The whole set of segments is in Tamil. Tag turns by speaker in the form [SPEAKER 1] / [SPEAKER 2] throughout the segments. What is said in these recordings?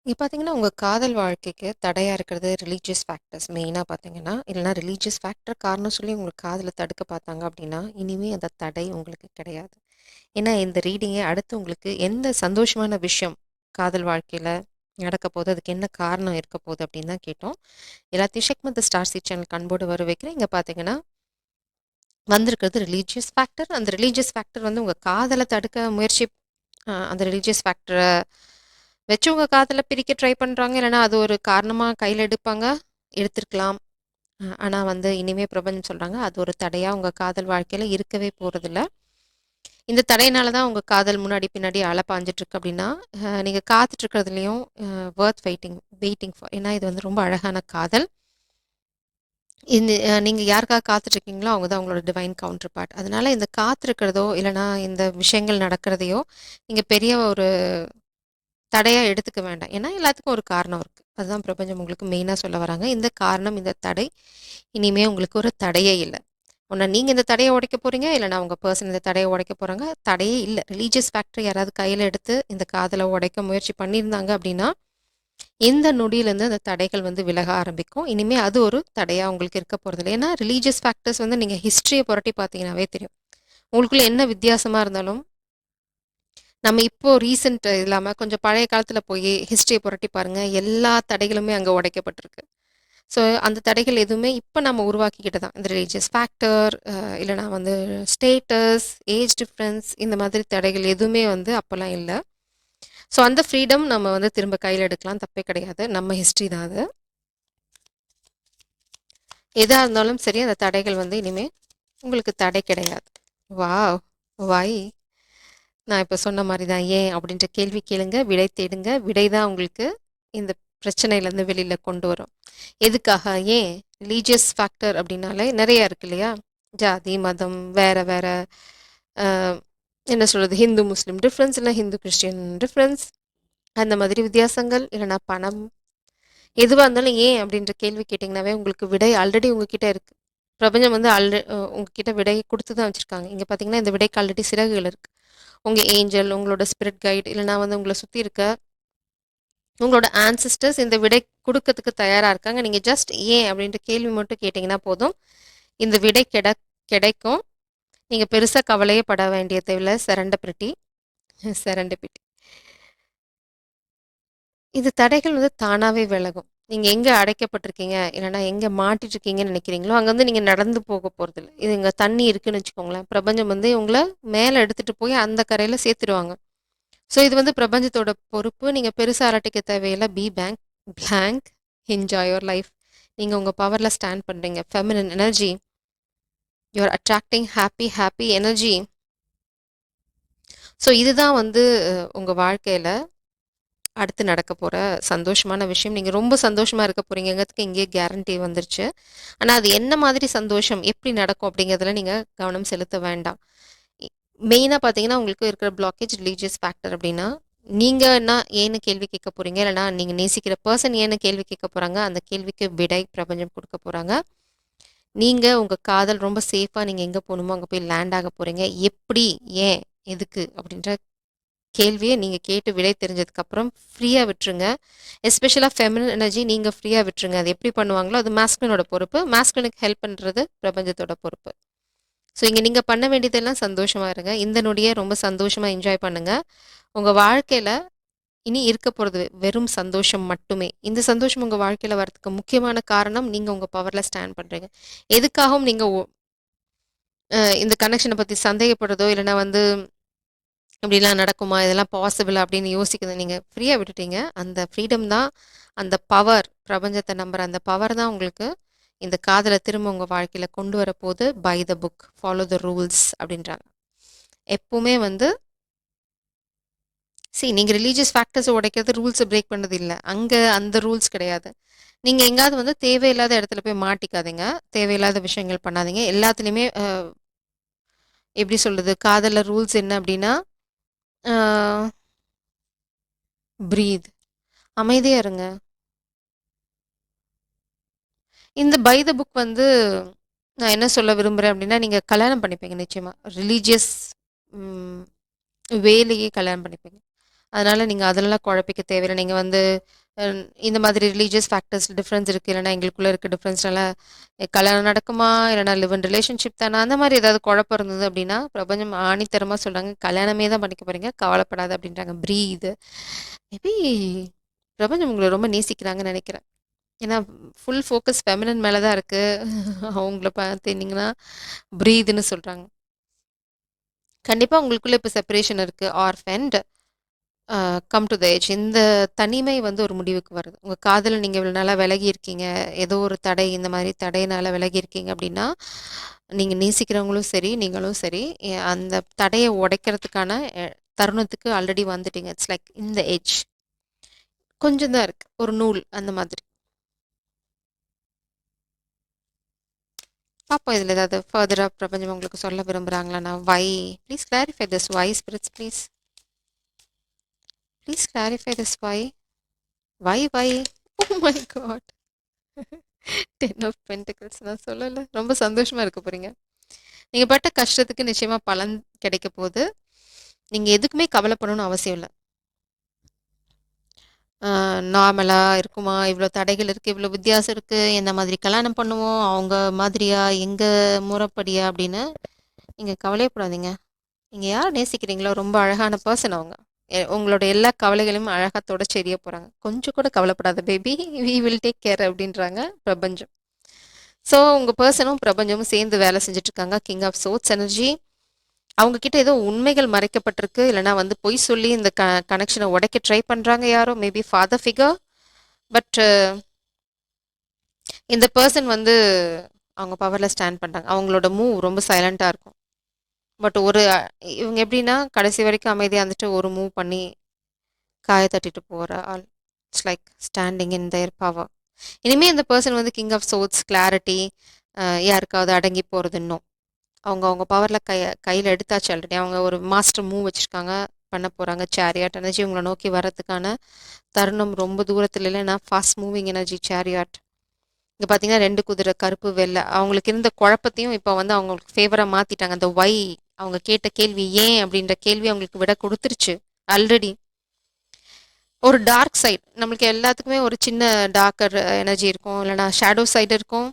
[SPEAKER 1] இங்க பார்த்தீங்கன்னா, உங்க காதல் வாழ்க்கைக்கு தடையா இருக்கிறது ரிலீஜியஸ் ஃபேக்டர்ஸ் மெயினா பார்த்தீங்கன்னா, இல்லன்னா ரிலீஜியஸ் ஃபேக்டர் காரணம் சொல்லி உங்க காதல தடுக்க பார்த்தாங்க அப்படின்னா, இனிமே அந்த தடை உங்களுக்கு கிடையாது. ஏன்னா, இந்த ரீடிங்கே அடுத்து உங்களுக்கு எந்த சந்தோஷமான விஷயம் காதல் வாழ்க்கையில நடக்கப்போது, அதுக்கு என்ன காரணம் இருக்க போகுது அப்படின்னு தான் கேட்டோம். எல்லாத்தையும் ஷெக்மத் ஸ்டார் சீட் சேனலுக்கு அன்போடு வர வைக்கிறேன். இங்க பார்த்தீங்கன்னா, வந்திருக்கிறது ரிலீஜியஸ் ஃபேக்டர். அந்த ரிலீஜியஸ் ஃபேக்டர் வந்து உங்க காதல தடுக்க முயற்சி அந்த ரிலீஜியஸ் ஃபேக்டர வச்சு உங்க காதல பிரிக்க ட்ரை பண்றாங்க. இல்லன்னா அது ஒரு காரணமா கையில எடுப்பாங்க. எடுத்திருக்கலாம். ஆனா வந்து இனிமே பிரபஞ்சம் சொல்றாங்க, அது ஒரு தடையா உங்க காதல் வாழ்க்கையில இருக்கவே போறதில்ல. இந்த தடையினால தான் உங்க காதல் முன்னாடி பின்னாடி அலைப்பாஞ்சுட்டு இருக்கு அப்படின்னா, நீங்க காத்துட்டு இருக்கிறதுலயும் வொர்த் வெயிட்டிங் ஃபார் ஏன்னா இது வந்து ரொம்ப அழகான காதல். இந்த நீங்க யாருக்காக காத்துட்டு இருக்கீங்களோ, அவங்க தான் உங்களோட டிவைன் கவுண்டர் பார்ட். அதனால இந்த காத்திருக்கிறதோ, இல்லன்னா இந்த விஷயங்கள் நடக்கிறதையோ, நீங்க பெரிய ஒரு தடையா எடுத்துக்க வேண்டாம். ஏன்னா எல்லாத்துக்கும் ஒரு காரணம் இருக்கு. அதுதான் பிரபஞ்சம் உங்களுக்கு மெயினா சொல்ல வராங்க. இந்த காரணம், இந்த தடை இனிமே உங்களுக்கு ஒரு தடையே இல்ல. ஒண்ணு நீங்க இந்த தடைய உடைக்க போறீங்க, இல்லன்னா உங்க பெர்சன் இந்த தடைய உடைக்க போறாங்க. தடையே இல்ல. ரிலீஜியஸ் ஃபேக்டர் யாராவது கையில எடுத்து இந்த காதல உடைக்க முயற்சி பண்ணியிருந்தாங்க அப்படின்னா, இந்த நொடியிலேருந்து அந்த தடைகள் வந்து விலக ஆரம்பிக்கும். இனிமே அது ஒரு தடையா உங்களுக்கு இருக்க போறதில்ல. ஏன்னா ரிலீஜியஸ் ஃபேக்டர்ஸ் வந்து நீங்க ஹிஸ்டரிய புரட்டி பார்த்தீங்கன்னாவே தெரியும். உங்களுக்குள்ள என்ன வித்தியாசமா இருந்தாலும் நம்ம இப்போ ரீசென்ட் இல்லாம கொஞ்சம் பழைய காலத்துல போய் ஹிஸ்டரிய புரட்டி பாருங்க. எல்லா தடைகளுமே அங்க உடைக்கப்பட்டிருக்கு. ஸோ அந்த தடைகள் எதுவுமே இப்ப நம்ம உருவாக்கிக்கிட்டு தான். இந்த ரிலீஜியஸ் ஃபேக்டர் இல்லன்னா வந்து ஸ்டேட்டஸ், ஏஜ் டிஃபரன்ஸ் இந்த மாதிரி தடைகள் எதுவுமே வந்து அப்பலாம் இல்ல. ஸோ அந்த ஃப்ரீடம் நம்ம வந்து திரும்ப கையில எடுக்கலாம். தப்பே கிடையாது. நம்ம ஹிஸ்டரி தான் அது. எதா இருந்தாலும் சரி, அந்த தடைகள் வந்து இனிமே உங்களுக்கு தடை கிடையாது. வாவ்! வை? நான் இப்ப சொன்ன மாரி தான். ஏன் அப்படின்ற கேள்வி கேளுங்க. விடை தேடுங்க. விடை தான் உங்களுக்கு இந்த பிரச்சனையிலேருந்து வெளியில கொண்டு வரும். எதுக்காக? ஏன்? ரிலீஜியஸ் ஃபேக்டர் அப்படின்னாலே நெறைய இருக்கு இல்லையா? ஜாதி, மதம், வேற வேற அ என்ன சொல்றது? ஹிந்து, முஸ்லீம் டிஃப்ரென்ஸ், இல்ல ஹிந்து, கிறிஸ்டியன் டிஃப்ரென்ஸ் அந்த மாதிரி வித்தியாசங்கள், இல்லன்னா பணம், எதுவா இருந்தாலும் ஏன் அப்படின்ற கேள்வி கேட்டீங்கன்னாவே உங்களுக்கு விடை ஆல்ரெடி உங்ககிட்ட இருக்கு. பிரபஞ்சம் வந்து உங்ககிட்ட விடை குடுத்து தான் வச்சிருக்காங்க. இங்க பார்த்தீங்கன்னா, இந்த விடைக்கு ஆல்ரெடி சிறகுகள் இருக்கு. உங்க ஏஞ்சல், உங்களோட ஸ்பிரிட் கைட் இல்லன்னா வந்து உங்கள சுத்தி இருக்க உங்களோட ஆன்சிஸ்டர்ஸ் இந்த விடை குடுக்கறதுக்கு தயாரா இருக்காங்க. நீங்க ஜஸ்ட் ஏன் அப்படின்ற கேள்வி மட்டும் கேட்டீங்கன்னா போதும். இந்த விடை கிடைக்கும். நீங்க பெருசா கவலையே பட வேண்டிய தேவையில்ல. செரண்டபிட்டி. இது தடைகள் வந்து தானாவே விலகும். நீங்க எங்க அடைக்கப்பட்டிருக்கீங்க, இல்லன்னா எங்க மாட்டிட்டு இருக்கீங்கன்னு நினைக்கிறீங்களோ, அங்க வந்து நீங்க நடந்து போக போறதில்ல. இது இங்க தண்ணி இருக்குன்னு வச்சுக்கோங்களேன். பிரபஞ்சம் வந்து உங்கள மேல எடுத்துட்டு போய் அந்த கரையில சேர்த்துருவாங்க. ஸோ இது வந்து பிரபஞ்சத்தோட பொறுப்பு. நீங்க பெருசா அலட்டிக்க தேவையில்ல. Blank, enjoy your life. நீங்க உங்க பவர்ல ஸ்டாண்ட் பண்றீங்க. Feminine energy. You are attracting happy energy. So இதுதான் வந்து உங்க வாழ்க்கையில அடுத்து நடக்க போற சந்தோஷமான விஷயம். நீங்க ரொம்ப சந்தோஷமா இருக்க போறீங்கங்கிறதுக்கு இங்கேயே கேரண்டி வந்துருச்சு. ஆனா அது என்ன மாதிரி சந்தோஷம், எப்படி நடக்கும் அப்படிங்கிறதுல நீங்க கவனம் செலுத்த வேண்டாம். இ மெயினா பார்த்தீங்கன்னா, உங்களுக்கு இருக்கிற பிளாக்கேஜ் ரிலீஜியஸ் ஃபேக்டர் அப்படின்னா, நீங்கன்னா ஏன்னு கேள்வி கேட்க போறீங்க. இல்லன்னா நீங்க நேசிக்கிற பெர்சன் ஏன்னு கேள்வி கேட்க போறாங்க. அந்த கேள்விக்கு விடை பிரபஞ்சம் குடுக்க போறாங்க. நீங்க உங்க காதல் ரொம்ப சேஃபா நீங்க எங்க போணுமோ அங்க போய் லேண்ட் ஆக போறீங்க. எப்படி? ஏன்? எதுக்கு? அப்படின்ற கேள்விய நீங்க கேட்டு விடை தெரிஞ்சதுக்கப்புறம் ஃப்ரீயா விட்டுருங்க. எஸ்பெஷலா ஃபெமினின் எனர்ஜி நீங்க ஃப்ரீயா விட்டுருங்க. அது எப்படி பண்ணுவாங்களோ, அது மாஸ்குலினோட பொறுப்பு. மாஸ்குலினுக்கு ஹெல்ப் பண்றது பிரபஞ்சத்தோட பொறுப்பு. ஸோ இங்க நீங்க பண்ண வேண்டியதெல்லாம் சந்தோஷமா இருங்க. இந்த நொடிய ரொம்ப சந்தோஷமா என்ஜாய் பண்ணுங்க. உங்க வாழ்க்கையில இனி இருக்க போறது வெறும் சந்தோஷம் மட்டுமே. இந்த சந்தோஷம் உங்க வாழ்க்கையில வரதுக்கு முக்கியமான காரணம், நீங்க உங்க பவர்ல ஸ்டாண்ட் பண்றீங்க. எதுக்காகவும் நீங்க இந்த கனெக்ஷன பத்தி சந்தேகப்படுறதோ, இல்லன்னா வந்து இப்படிலாம் நடக்குமா? இதெல்லாம் பாசிபிளா? அப்படின்னு யோசிக்கிறது நீங்க ஃப்ரீயா விட்டுட்டீங்க. அந்த ஃப்ரீடம் தான் அந்த பவர் பிரபஞ்சத்த நம்புற அந்த பவர் தான் உங்களுக்கு இந்த காதல திரும்ப உங்க வாழ்க்கையில கொண்டு வரப்போது. By the book, follow the rules அப்படின்றாங்க. எப்பவுமே வந்து நீங்க ரிலீஜியஸ் ஃபேக்டர்ஸ உடைக்கிறது ரூல்ஸ பிரேக் பண்ணது இல்ல. அங்க அந்த ரூல்ஸ் கிடையாது. நீங்க எங்கேயாவது வந்து தேவையில்லாத இடத்துல போய் மாட்டிக்காதீங்க. தேவையில்லாத விஷயங்கள் பண்ணாதீங்க. எல்லாத்துலயுமே எப்படி சொல்றது? காதல்ல ரூல்ஸ் என்ன அப்படின்னா, அ பிரீத். அமைதியா இருங்க. இந்த பை த புக் வந்து நான் என்ன சொல்ல விரும்புறேன் அப்படின்னா, நீங்க கல்யாணம் பண்ணிப்பீங்க நிச்சயமா. ரிலீஜியஸ் ம் வேலயே கல்யாணம் பண்ணிப்பீங்க. அதனால நீங்க அதெல்லாம் குழப்பிக்க தேவையில்ல. நீங்க வந்து இந்த மாதிரி ரிலீஜியஸ் ஃபேக்டர்ஸ் டிஃபரன்ஸ் இருக்கு. இல்லன்னா எங்களுக்குள்ள இருக்க டிஃபரன்ஸ்னால கல்யாணம் நடக்குமா? இல்லன்னா லிவ் இன் ரிலேஷன்ஷிப் தானா? அந்த மாரி ஏதாவது குழப்பம் இருந்தது அப்படின்னா, பிரபஞ்சம் ஆணித்தரமா சொல்றாங்க, "கல்யாணமே தான் பண்ணிக்க போறீங்க. கவலைப்படாத" அப்படின்றாங்க. பிரீத். மேபி பிரபஞ்சம் உங்கள ரொம்ப நேசிக்கிறாங்கன்னு நெனைக்கிறேன். ஏன்னா ஃபுல் ஃபோக்கஸ் ஃபெமினின் மேல தான் இருக்கு. அவங்கள பார்த்தீங்கன்னா, பிரீத்ன்னு சொல்றாங்க. கண்டிப்பா உங்களுக்குள்ள இப்ப செப்பரேஷன் இருக்கு. Orphaned come to the edge. இந்த தனிமை வந்து ஒரு முடிவுக்கு வருது. உங்க காதல நீங்க இவ்வளோ நாளா விலகி இருக்கீங்க. ஏதோ ஒரு தடை இந்த மாரி தடையினால விலகி இருக்கீங்க அப்படின்னா, நீங்க நேசிக்கிறவங்களும் சரி, நீங்களும் சரி, அந்த தடைய உடைக்கிறதுக்கான தருணத்துக்கு ஆல்ரெடி வந்துட்டீங்க. இட்ஸ் லைக் இந்த எட்ஜ். கொஞ்சம் தான் இருக்கு. ஒரு நூல் அந்த மாதிரி. பாப்போம் இதுல ஏதாவது ஃபர்தரா பிரபஞ்சம் உங்களுக்கு சொல்ல விரும்புறாங்களா? நான் why please clarify this why spirits please. Please clarify this why. Why why? Oh my God! 10 of pentacles நான் சொல்லல. ரொம்ப சந்தோஷமா இருக்க போறீங்க. நீங்க பட்ட கஷ்டத்துக்கு நிச்சயமா பலன் கிடைக்க போது. நீங்க எதுக்குமே கவலைப்படணும்னு அவசியம் இல்ல. நார்மலா இருக்குமா? இவ்ளோ தடைகள் இருக்கு, இவ்ளோ வித்தியாசம் இருக்கு. எந்த மாதிரி கல்யாணம் பண்ணுவோம்? அவங்க மாதிரியா? எங்க முறைப்படியா? அப்படின்னு நீங்க கவலையே படாதீங்க. நீங்க யார நேசிக்கிறீங்களோ ரொம்ப அழகான பெர்சன் அவங்க. உங்களோட எல்லா கவலைகளையும் அழகா தொடச்சு எறிய போறாங்க. கொஞ்சம் கூட கவலைப்படாத baby. We will take care அப்படின்றாங்க பிரபஞ்சம். ஸோ உங்க பெர்சனும் பிரபஞ்சமும் சேர்ந்து வேலை செஞ்சுட்டு இருக்காங்க. King of swords energy. அவங்க கிட்ட ஏதோ உண்மைகள் மறைக்கப்பட்டிருக்கு. இல்லைன்னா வந்து பொய் சொல்லி இந்த கனெக்ஷனை உடைக்க ட்ரை பண்றாங்க யாரோ. Maybe father figure. பட் இந்த பெர்சன் வந்து அவங்க பவர்ல ஸ்டாண்ட் பண்றாங்க. அவங்களோட மூவ் ரொம்ப சைலண்டா இருக்கும். பட் இவங்க எப்படின்னா கடைசி வரைக்கும் அமைதியா இருந்துட்டு ஒரு மூவ் பண்ணி காய தட்டிட்டு போற ஆள். It's like standing in there power. இனிமே இந்த பெர்சன் வந்து கிங் ஆஃப் சோட்ஸ் கிளாரிட்டி, யாருக்காவது அடங்கி போறது இன்னும் அவங்க அவங்க பவரில் கையில் எடுத்தாச்சு ஆல்ரெடி. அவங்க ஒரு மாஸ்டர் மூவ் வச்சுருக்காங்க, பண்ண போகிறாங்க. சேரியாட் எனர்ஜி உங்களை நோக்கி வர்றதுக்கான தருணம் ரொம்ப தூரத்தில் இல்லைன்னா ஃபாஸ்ட் மூவிங் எனர்ஜி சேரியாட். இங்கே பார்த்தீங்கன்னா 2 குதிரை கருப்பு வெள்ளை. அவங்களுக்கு இருந்த குழப்பத்தையும் இப்போ வந்து அவங்களுக்கு ஃபேவராக மாற்றிட்டாங்க. அந்த வை அவங்க கேட்ட கேள்வி ஏன் அப்படின்ற கேள்வி அவங்களுக்கு விட கொடுத்துருச்சு ஆல்ரெடி. ஒரு டார்க் சைட் நம்மளுக்கு எல்லாத்துக்குமே ஒரு சின்ன டார்க்கர் எனர்ஜி இருக்கும், இல்லைனா ஷேடோ சைடு இருக்கும்.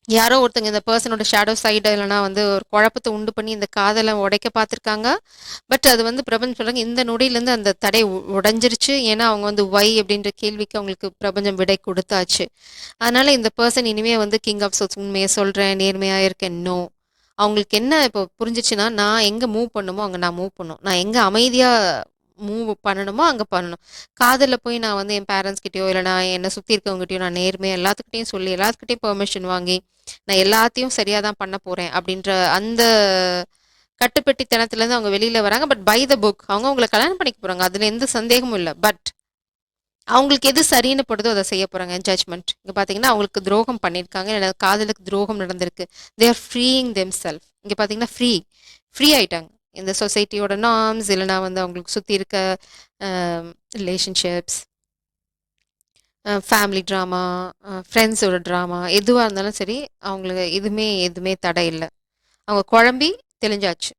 [SPEAKER 1] யாரோ ஒருத்தங்க இந்த பர்சனோட ஷேடோ சைடு இல்லைனா வந்து ஒரு குழப்பத்தை உண்டு பண்ணி இந்த காதலை உடைக்க பார்த்துருக்காங்க. பட் அது வந்து பிரபஞ்சம் சொல்கிறாங்க இந்த நொடியிலேருந்து அந்த தடை உடைஞ்சிருச்சு. ஏன்னா அவங்க வந்து வை அப்படின்ற கேள்விக்கு அவங்களுக்கு பிரபஞ்சம் விடை கொடுத்தாச்சு. அதனால இந்த பர்சன் இனிமே வந்து கிங் ஆஃப் சோட்ஸ் உண்மையை சொல்கிறேன், நேர்மையாக இருக்கேன், நோ. அவங்களுக்கு என்ன இப்போ புரிஞ்சிச்சுன்னா, நான் எங்கே மூவ் பண்ணுமோ அங்கே நான் மூவ் பண்ணும், நான் எங்கே அமைதியாக மூவ் பண்ணணுமோ அங்கே பண்ணணும். காதலில் போய் நான் வந்து என் பேரண்ட்ஸ் கிட்டேயோ இல்லை நான் என்னை சுற்றி இருக்கவங்ககிட்டயோ நான் நேர்மையாக எல்லாத்துக்கிட்டையும் சொல்லி எல்லாத்துக்கிட்டையும் பெர்மிஷன் வாங்கி நான் எல்லாத்தையும் சரியாக தான் பண்ண போகிறேன் அப்படின்ற அந்த கட்டுப்பெட்டித்தனத்துலேருந்து அவங்க வெளியில் வராங்க. பட் பை த புக் அவங்க உங்களை கல்யாணம் பண்ணிக்க போகிறாங்க, அதில் எந்த சந்தேகமும் இல்லை. பட் அவங்களுக்கு எது சரின்னு படுதோ அதை செய்ய போகிறாங்க. ஜட்ஜ்மெண்ட் இங்கே பார்த்தீங்கன்னா அவங்களுக்கு துரோகம் பண்ணியிருக்காங்க, இல்லை காதலுக்கு துரோகம் நடந்திருக்கு. They are freeing them self. இங்கே பார்த்தீங்கன்னா ஃப்ரீ ஆயிட்டாங்க. இந்த சொசைட்டியோட நார்ம்ஸ் இல்லைனா வந்து அவங்களுக்கு சுற்றி இருக்க ரிலேஷன்ஷிப்ஸ், ஃபேமிலி ட்ராமா, ஃப்ரெண்ட்ஸோட ட்ராமா எதுவாக இருந்தாலும் சரி, அவங்களுக்கு எதுவுமே தடை இல்லை. அவங்க குழம்பி தெளிஞ்சாச்சு.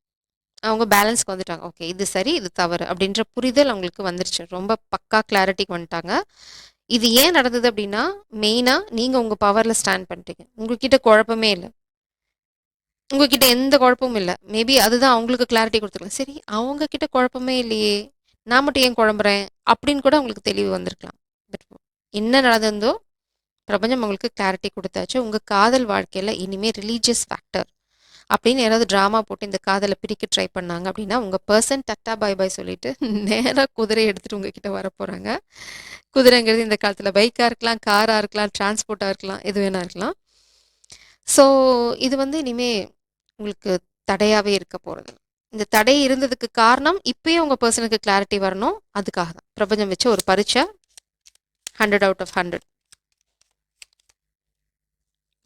[SPEAKER 1] அவங்க பேலன்ஸ்க்கு வந்துட்டாங்க. ஓகே இது சரி இது தவறு அப்படின்ற புரிதல் அவங்களுக்கு வந்துருச்சு. ரொம்ப பக்கா கிளாரிட்டிக்கு வந்துட்டாங்க. இது ஏன் நடந்தது அப்படின்னா, மெயினாக நீங்கள் உங்கள் பவரில் ஸ்டாண்ட் பண்ணிட்டீங்க. உங்ககிட்ட குழப்பமே இல்லை, உங்ககிட்ட எந்த குழப்பமும் இல்லை. மேபி அதுதான் அவங்களுக்கு கிளாரிட்டி கொடுத்துருக்கலாம். சரி அவங்க கிட்ட குழப்பமே இல்லையே, நான் மட்டும் ஏன் குழம்புறேன் அப்படின்னு கூட உங்களுக்கு தெளிவு வந்திருக்கலாம். பட் என்ன நடந்ததோ பிரபஞ்சம் உங்களுக்கு கிளாரிட்டி கொடுத்தாச்சு. உங்கள் காதல் வாழ்க்கையில் இனிமேல் ரிலீஜியஸ் ஃபேக்டர் அப்படின்னு யாராவது ட்ராமா போட்டு இந்த காதலை பிரிக்க ட்ரை பண்ணாங்க அப்படின்னா, உங்கள் பர்சன் டட்டா பாய் பாய் சொல்லிட்டு நேராக குதிரை எடுத்துகிட்டு உங்ககிட்ட வர போகிறாங்க. குதிரைங்கிறது இந்த காலத்தில் பைக்காக இருக்கலாம், காராக இருக்கலாம், டிரான்ஸ்போர்ட்டாக இருக்கலாம், எது வேணா இருக்கலாம். ஸோ இது வந்து இனிமே உங்களுக்கு தடையாகவே இருக்க போகிறது. இந்த தடை இருந்ததுக்கு காரணம் இப்பயும் உங்கள் பர்சனுக்கு கிளாரிட்டி வரணும். அதுக்காக தான் பிரபஞ்சம் வச்சு ஒரு பரீட்சை. 100 out of 100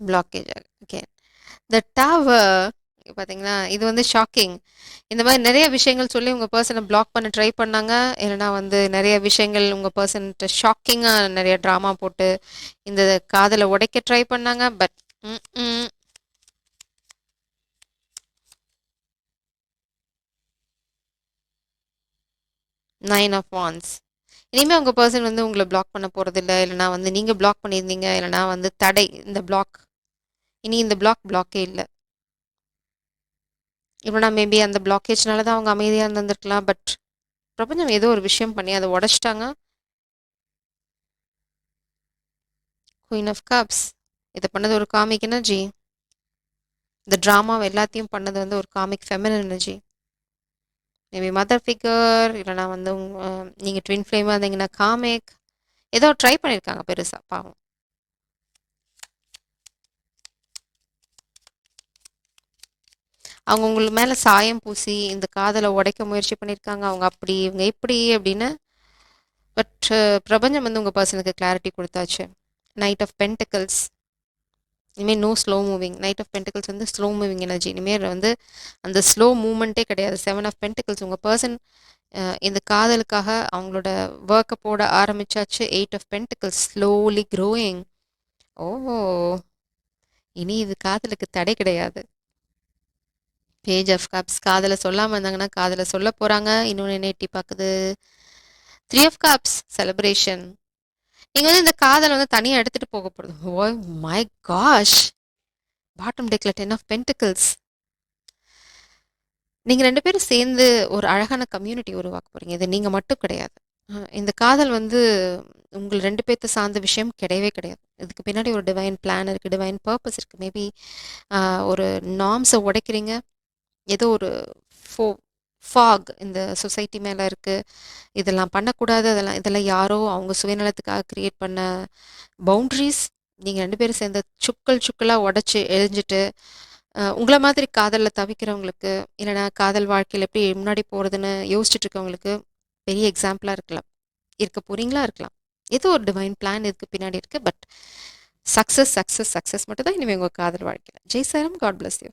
[SPEAKER 1] blockage. Okay the tower பார்த்தீங்கன்னா இது வந்து ஷாக்கிங். இந்த மாதிரி நிறைய விஷயங்கள் சொல்லி உங்கள் பர்சனை பிளாக் பண்ண ட்ரை பண்ணாங்க. இல்லைனா வந்து நிறைய விஷயங்கள் உங்கள் பர்சன்ட்ட ஷாக்கிங்காக நிறைய ட்ராமா போட்டு இந்த காதலை உடைக்க ட்ரை பண்ணாங்க. But 9 of wands. இனிமே உங்க பெர்சன் வந்து உங்கள பிளாக் பண்ண போறதில்ல. இல்லன்னா வந்து நீங்க பிளாக் பண்ணியிருந்தீங்க. இல்லன்னா வந்து தடை இந்த பிளாக். இனி இந்த பிளாக்கே இல்ல. இவ்வளோ நாள் மேபி அந்த பிளாக்கேஜ்னால தான் அவங்க அமைதியா இருந்திருந்திருக்கலாம். பட் பிரபஞ்சம் ஏதோ ஒரு விஷயம் பண்ணி அத உடைச்சுட்டாங்க. Queen of cups. இத பண்ணது ஒரு காமிக் எனர்ஜி. இந்த ட்ராமாவ எல்லாத்தையும் பண்ணது வந்து ஒரு comic feminine energy. Maybe mother figure இல்லன்னா வந்து நீங்க ட்வின் ஃப்ளேமா இருந்தீங்கன்னா காமிக். ஏதோ ட்ரை பண்ணியிருக்காங்க பெருசா பாவம். அவங்க உங்களுக்கு மேல சாயம் பூசி இந்த காதல உடைக்க முயற்சி பண்ணியிருக்காங்க. அவங்க அப்படி, இவங்க இப்படி அப்படின்னு. பட் பிரபஞ்சம் வந்து உங்க பெர்சனுக்கு கிளாரிட்டி குடுத்தாச்சு. Knight of pentacles. இனிமே no slow moving. Knight of pentacles வந்து ஸ்லோ மூவிங் எனர்ஜி. இனிமேல் வந்து அந்த ஸ்லோ மூவ்மெண்ட்டே கிடையாது. 7 ஆஃப் பென்டக்கிள்ஸ் உங்க பெர்சன் இந்த காதலுக்காக அவங்களோட ஒர்க்க போட ஆரம்பிச்சாச்சு. 8 ஆஃப் பென்டக்கிள்ஸ் ஸ்லோலி க்ரோயிங். ஓஹோ! இனி இது காதலுக்கு தடை கிடையாது. பேஜ் ஆஃப் கப்ஸ் காதல சொல்லாம இருந்தாங்கன்னா, காதல சொல்லப் போறாங்க. இன்னொன்னு என்ன எட்டி பாக்குது? 3 ஆஃப் கப்ஸ் செலிப்ரேஷன். நீங்க வந்து இந்த காதல வந்து தனியா எடுத்துட்டு போக போறது. Oh my gosh! பாட்டம் டெக்ல 10 ஆஃப் பென்டக்கிள்ஸ். நீங்க 2 பேரும் சேர்ந்து ஒரு அழகான கம்யூனிட்டி உருவாக்க போறீங்க. இது நீங்க மட்டும் கிடையாது. இந்த காதல் வந்து உங்கள் 2 பேத்த சார்ந்த விஷயம் கிடையவே கிடையாது. இதுக்கு பின்னாடி ஒரு டிவைன் பிளான் இருக்கு. டிவைன் பர்ப்பஸ் இருக்கு. மேபி அ ஒரு நார்ம்ஸ உடைக்கிறீங்க. ஏதோ ஒரு ஃபோ ஃபாக் இந்த சொசைட்டி மேல இருக்கு. இதெல்லாம் பண்ணக்கூடாது. இதெல்லாம் யாரோ அவங்க சுயநலத்துக்காக கிரியேட் பண்ண பவுண்டரீஸ். நீங்க 2 பேரும் சேர்ந்து சுக்கலா உடைச்சு எறிஞ்சிட்டு, உங்கள மாதிரி காதல்ல தவிக்கிறவங்களுக்கு, இல்லன்னா காதல் வாழ்க்கையில எப்படி முன்னாடி போறதுன்னு யோசிச்சுட்டு இருக்கவங்களுக்கு பெரிய எக்ஸாம்பிளா இருக்க போறீங்களா இருக்கலாம். ஏதோ ஒரு டிவைன் பிளான் இதுக்கு பின்னாடி இருக்கு. பட் சக்சஸ் மட்டும் தான் இனிமே உங்க காதல் வாழ்க்கையில. Jai Sairam. God bless you.